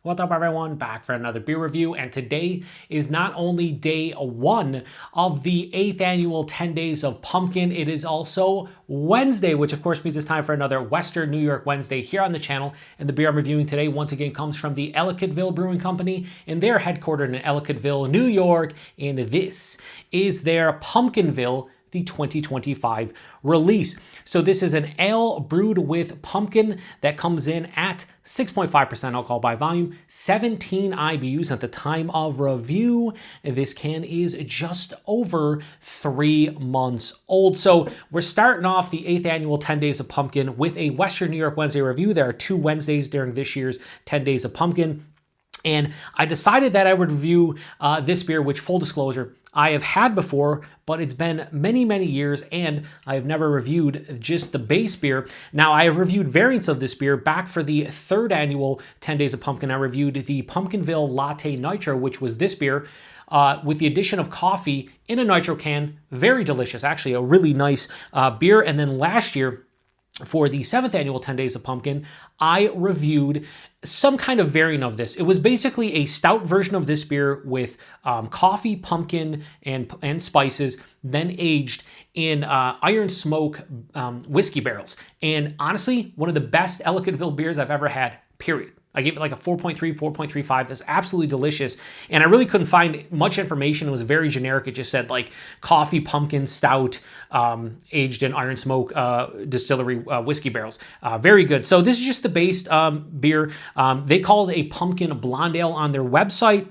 What's up, everyone? Back for another beer review, and today is not only day one of the 8th annual 10 Days of Pumpkin, it is also Wednesday, which of course means it's time for another Western New York Wednesday here on the channel. And the beer I'm reviewing today once again comes from the Ellicottville Brewing Company, and they're headquartered in Ellicottville, New York, and this is their Pumpkinville, the 2025 release. So this is an ale brewed with pumpkin that comes in at 6.5% alcohol by volume, 17 IBUs at the time of review. This can is just over 3 months old. So we're starting off the 8th annual 10 Days of Pumpkin with a Western New York Wednesday review. There are 2 Wednesdays during this year's 10 Days of Pumpkin. And I decided that I would review this beer, which, full disclosure, I have had before, but it's been many, many years, and I have never reviewed just the base beer. Now, I have reviewed variants of this beer back for the 3rd annual 10 Days of Pumpkin. I reviewed the Pumpkinville Latte Nitro, which was this beer, with the addition of coffee in a nitro can. Very delicious, actually, a really nice beer. And then last year, for the 7th annual 10 Days of Pumpkin, I reviewed some kind of variant of this. It was basically a stout version of this beer with coffee, pumpkin, and spices, then aged in iron smoke whiskey barrels. And honestly, one of the best Ellicottville beers I've ever had, period. I gave it like a 4.3, 4.35. That's absolutely delicious. And I really couldn't find much information. It was very generic. It just said like coffee, pumpkin, stout, aged in iron smoke distillery whiskey barrels. Very good. So this is just the base beer. They call it a pumpkin blonde ale on their website.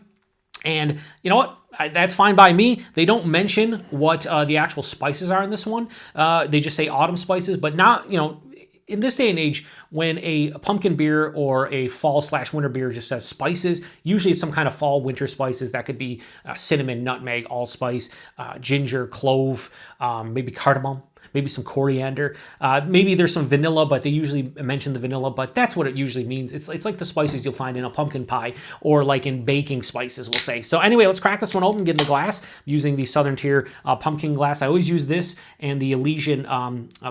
And you know what? That's fine by me. They don't mention what the actual spices are in this one. They just say autumn spices, but not, you know, in this day and age, when a pumpkin beer or a fall/winter beer just says spices, usually it's some kind of fall winter spices. That could be cinnamon, nutmeg, allspice, ginger, clove, maybe cardamom, maybe some coriander. Maybe there's some vanilla, but they usually mention the vanilla, but that's what it usually means. It's like the spices you'll find in a pumpkin pie or like in baking spices, we'll say. So anyway, let's crack this one open, get in the glass. I'm using the Southern Tier pumpkin glass. I always use this and the Elysian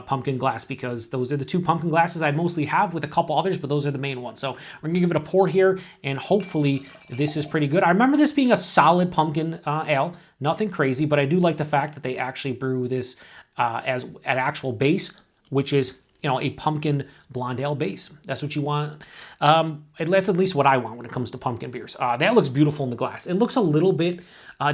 pumpkin glass because those are the 2 pumpkin glasses I mostly have, with a couple others, but those are the main ones. So we're gonna give it a pour here, and hopefully this is pretty good. I remember this being a solid pumpkin ale, nothing crazy, but I do like the fact that they actually brew this as an actual base, which is, you know, a pumpkin blonde ale base. That's what you want. That's at least what I want when it comes to pumpkin beers. That looks beautiful in the glass. It looks a little bit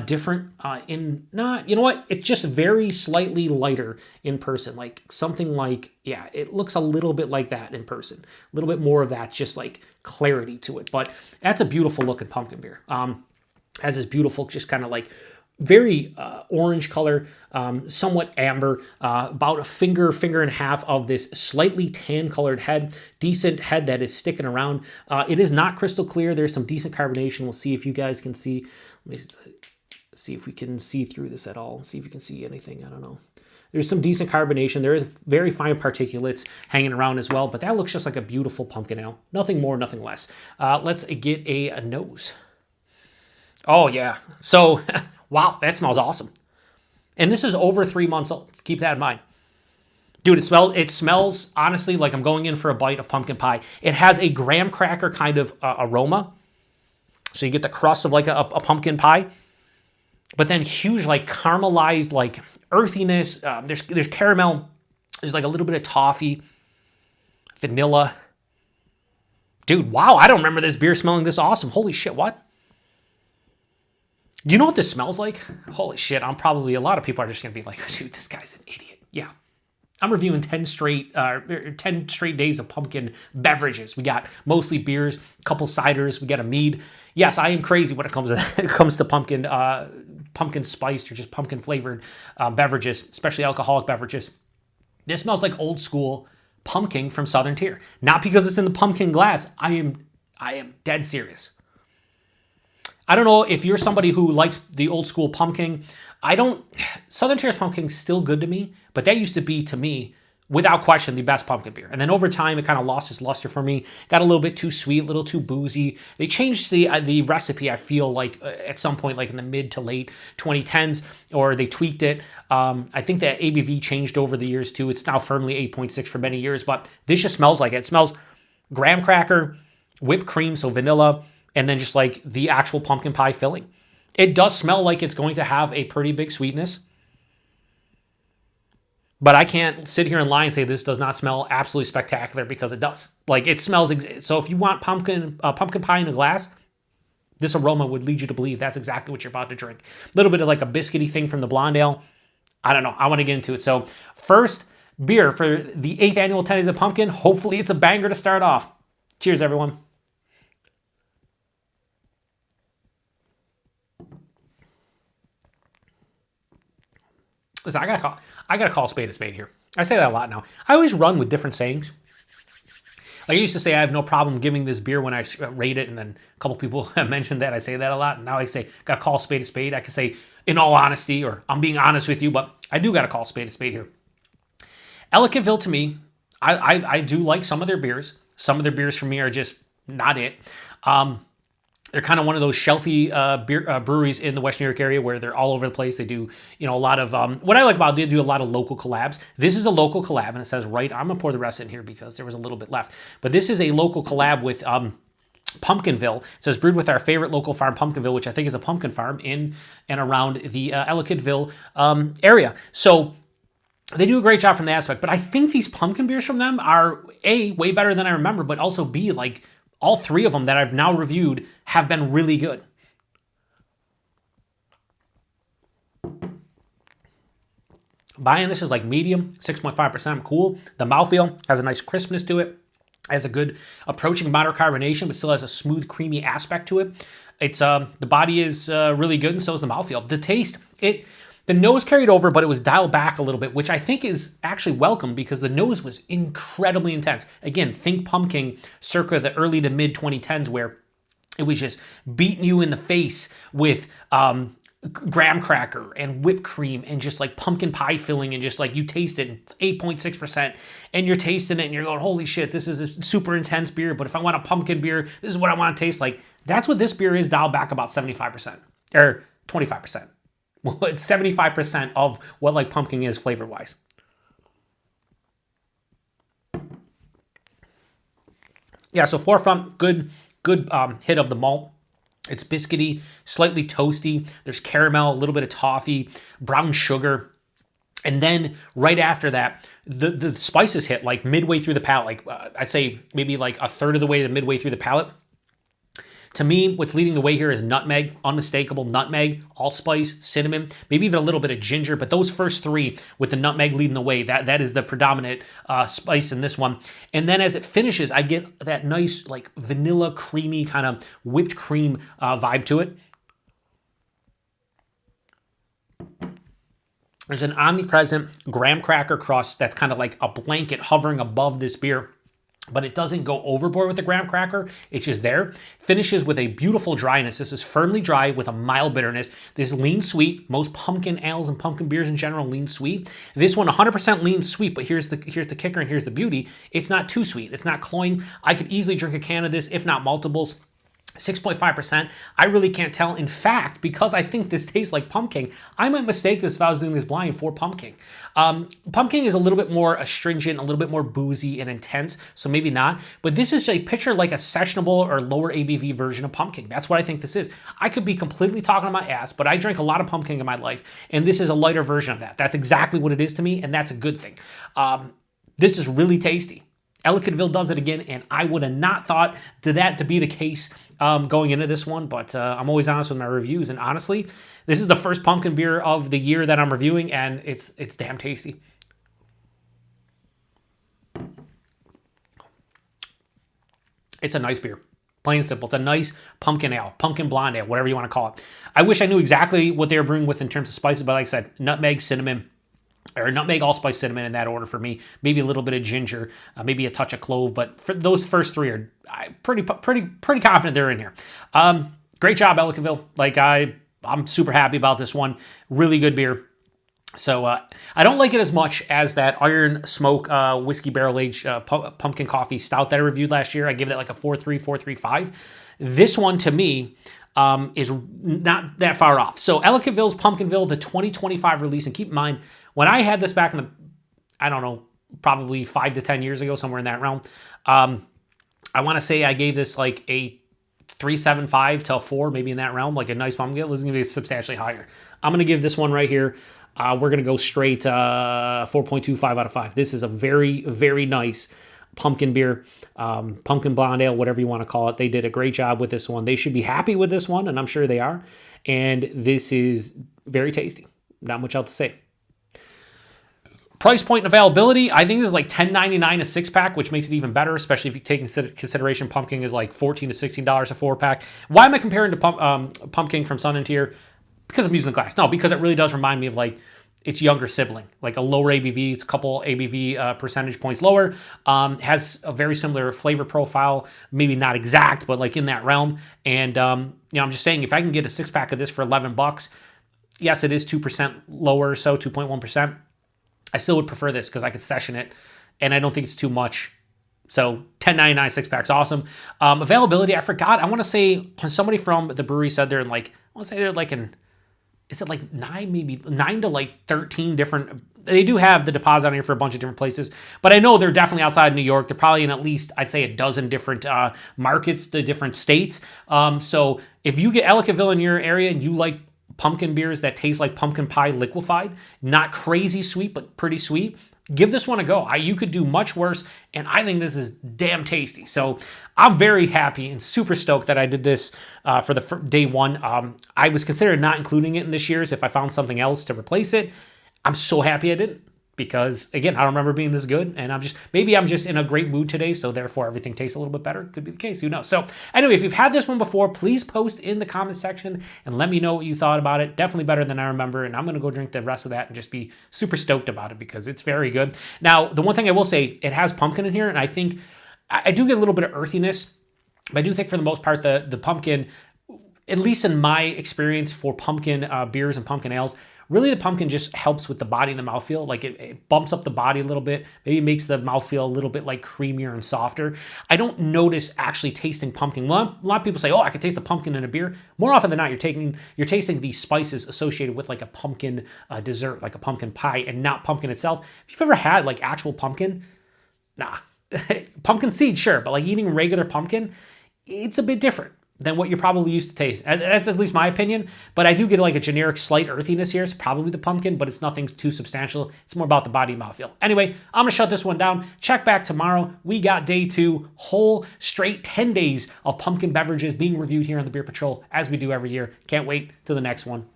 different you know what? It's just very slightly lighter in person. Like something like, yeah, it looks a little bit like that in person. A little bit more of that, just like clarity to it. But that's a beautiful looking pumpkin beer. Has this beautiful, just kind of like very orange color, somewhat amber, about a finger and a half of this slightly tan colored head, decent head that is sticking around. It is not crystal clear. There's some decent carbonation. We'll see if you guys can see. Let me see if we can see through this at all. See if you can see anything. I don't know. There's some decent carbonation. There is very fine particulates hanging around as well, but that looks just like a beautiful pumpkin ale. Nothing more, nothing less. Let's get a nose. Oh yeah. So wow, that smells awesome. And this is over 3 months old. Keep that in mind. Dude, it smells honestly like I'm going in for a bite of pumpkin pie. It has a graham cracker kind of aroma. So you get the crust of like a pumpkin pie. But then huge like caramelized like earthiness. There's caramel. There's like a little bit of toffee. Vanilla. Dude, wow, I don't remember this beer smelling this awesome. Holy shit, what? Do you know what this smells like? Holy shit, a lot of people are just going to be like, dude, this guy's an idiot. Yeah. I'm reviewing 10 straight days of pumpkin beverages. We got mostly beers, a couple ciders, we got a mead. Yes, I am crazy when it comes to pumpkin spiced or just pumpkin flavored beverages, especially alcoholic beverages. This smells like old school pumpkin from Southern Tier. Not because it's in the pumpkin glass. I am dead serious. I don't know if you're somebody who likes the old school pumpkin. Southern Tier's pumpkin is still good to me, but that used to be, to me, without question, the best pumpkin beer. And then over time, it kind of lost its luster for me. Got a little bit too sweet, a little too boozy. They changed the recipe, I feel like, at some point, like in the mid to late 2010s, or they tweaked it. I think that ABV changed over the years, too. It's now firmly 8.6 for many years, but this just smells like it. It smells graham cracker, whipped cream, so vanilla, and then just like the actual pumpkin pie filling. It does smell like it's going to have a pretty big sweetness, but I can't sit here and lie and say this does not smell absolutely spectacular, because it does. Like, it smells. So if you want pumpkin pie in a glass, this aroma would lead you to believe that's exactly what you're about to drink. A little bit of like a biscuity thing from the blonde ale. I don't know. I want to get into it. So first beer for the 8th annual 10 Days of Pumpkin. Hopefully it's a banger to start off. Cheers, everyone. Listen, I gotta call a spade here. I say that a lot now. I always run with different sayings. Like, I used to say I have no problem giving this beer when I rate it, and then a couple people have mentioned that. I say that a lot, and now I say gotta call a spade. I can say in all honesty, or I'm being honest with you, but I do gotta call a spade here. Ellicottville, to me, I do like some of their beers. Some of their beers for me are just not it. They're kind of one of those shelfy breweries in the West New York area where they're all over the place. They do, a lot of, what I like about it, they do a lot of local collabs. This is a local collab, and it says I'm going to pour the rest in here because there was a little bit left. But this is a local collab with Pumpkinville. It says brewed with our favorite local farm, Pumpkinville, which I think is a pumpkin farm in and around the Ellicottville area. So they do a great job from that aspect. But I think these pumpkin beers from them are, A, way better than I remember, but also B, like, all three of them that I've now reviewed have been really good. Buying this is like medium, 6.5%, cool. The mouthfeel has a nice crispness to it. Has a good approaching moderate carbonation, but still has a smooth, creamy aspect to it. It's the body is really good, and so is the mouthfeel. The taste, the nose carried over, but it was dialed back a little bit, which I think is actually welcome because the nose was incredibly intense. Again, think pumpkin circa the early to mid 2010s, where it was just beating you in the face with graham cracker and whipped cream and just like pumpkin pie filling, and just like you taste it, 8.6%, and you're tasting it and you're going, holy shit, this is a super intense beer, but if I want a pumpkin beer, this is what I want to taste like. That's what this beer is, dialed back about 75% or 25%. Well, it's 75% of what like pumpkin is flavor-wise. Yeah, so forefront, good hit of the malt. It's biscuity, slightly toasty. There's caramel, a little bit of toffee, brown sugar. And then right after that, the spices hit like midway through the palate. Like I'd say maybe like a third of the way to midway through the palate. To me, what's leading the way here is nutmeg, unmistakable nutmeg, allspice, cinnamon, maybe even a little bit of ginger. But those first three with the nutmeg leading the way, that is the predominant spice in this one. And then as it finishes, I get that nice like vanilla, creamy kind of whipped cream vibe to it. There's an omnipresent graham cracker crust that's kind of like a blanket hovering above this beer. But it doesn't go overboard with the graham cracker. It's just there. Finishes with a beautiful dryness. This is firmly dry with a mild bitterness. This lean sweet. Most pumpkin ales and pumpkin beers in general lean sweet. This one 100% lean sweet, but here's the kicker and here's the beauty. It's not too sweet. It's not cloying. I could easily drink a can of this, if not multiples. 6.5%. I really can't tell. In fact, because I think this tastes like pumpkin, I might mistake this if I was doing this blind for pumpkin. Pumpkin is a little bit more astringent, a little bit more boozy and intense, so maybe not. But this is a picture like a sessionable or lower ABV version of pumpkin. That's what I think this is. I could be completely talking on my ass, but I drank a lot of pumpkin in my life, and this is a lighter version of that. That's exactly what it is to me, and that's a good thing. This is really tasty. Ellicottville does it again, and I would have not thought that to be the case going into this one, but I'm always honest with my reviews, and honestly, this is the first pumpkin beer of the year that I'm reviewing, and it's damn tasty. It's a nice beer. Plain and simple. It's a nice pumpkin ale, pumpkin blonde ale, whatever you want to call it. I wish I knew exactly what they were brewing with in terms of spices, but like I said, nutmeg, cinnamon, or nutmeg, allspice, cinnamon in that order for me. Maybe a little bit of ginger, maybe a touch of clove, but for those first three are pretty confident they're in here. Great job, Ellicottville. Like I'm super happy about this one. Really good beer. So I don't like it as much as that Iron Smoke whiskey barrel aged pumpkin coffee stout that I reviewed last year. I gave that like a 4.3, 4.35. This one to me is not that far off. So Ellicottville's Pumpkinville, the 2025 release, and keep in mind, when I had this back in the, I don't know, probably 5 to 10 years ago, somewhere in that realm, I want to say I gave this like a 3.75 to 4, maybe in that realm, like a nice pumpkin. This is going to be substantially higher. I'm going to give this one right here. We're going to go straight 4.25 out of 5. This is a very, very nice pumpkin beer, pumpkin blonde ale, whatever you want to call it. They did a great job with this one. They should be happy with this one, and I'm sure they are. And this is very tasty. Not much else to say. Price point and availability, I think this is like $10.99 a 6-pack, which makes it even better, especially if you take into consideration pumpkin is like $14 to $16 a 4-pack. Why am I comparing to pumpkin from Southern Tier? Because I'm using the glass. No, because it really does remind me of like its younger sibling, like a lower ABV. It's a couple ABV percentage points lower. Has a very similar flavor profile, maybe not exact, but like in that realm. And I'm just saying, if I can get a 6-pack of this for $11, yes, it is 2% lower, so 2.1%. I still would prefer this because I could session it, and I don't think it's too much. So $10.99 6-pack's awesome. Availability, I forgot. I want to say somebody from the brewery said they're in like, I want to say they're like in, is it like 9 to like 13 different, they do have the deposit on here for a bunch of different places, but I know they're definitely outside New York. They're probably in at least, I'd say, a dozen different markets, the different states. So if you get Ellicottville in your area and you like pumpkin beers that taste like pumpkin pie liquefied, not crazy sweet, but pretty sweet, give this one a go. You could do much worse, and I think this is damn tasty. So I'm very happy and super stoked that I did this for the day one. I was considering not including it in this year's if I found something else to replace it. I'm so happy I didn't, because again, I don't remember being this good, and maybe I'm just in a great mood today, so therefore everything tastes a little bit better. Could be the case, who knows? So anyway, if you've had this one before, please post in the comment section and let me know what you thought about it. Definitely better than I remember, and I'm going to go drink the rest of that and just be super stoked about it because it's very good. Now, the one thing I will say, it has pumpkin in here, and I think I do get a little bit of earthiness, but I do think for the most part the pumpkin, at least in my experience for pumpkin beers and pumpkin ales, really the pumpkin just helps with the body and the mouthfeel. Like it bumps up the body a little bit. Maybe makes the mouthfeel a little bit like creamier and softer. I don't notice actually tasting pumpkin. A lot of people say, oh, I can taste the pumpkin in a beer. More often than not, you're tasting these spices associated with like a pumpkin dessert, like a pumpkin pie, and not pumpkin itself. If you've ever had like actual pumpkin, nah. Pumpkin seed, sure, but like eating regular pumpkin, it's a bit different than what you're probably used to taste. That's at least my opinion, but I do get like a generic slight earthiness here. It's probably the pumpkin, but it's nothing too substantial. It's more about the body mouthfeel. Anyway, I'm gonna shut this one down. Check back tomorrow. We got day 2, whole straight 10 days of pumpkin beverages being reviewed here on the Beer Patrol, as we do every year. Can't wait till the next one.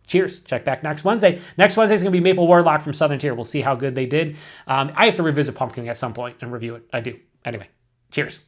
Cheers. Check back next Wednesday. Next Wednesday is going to be Maple Warlock from Southern Tier. We'll see how good they did. I have to revisit Pumpkin at some point and review it. I do. Anyway, cheers.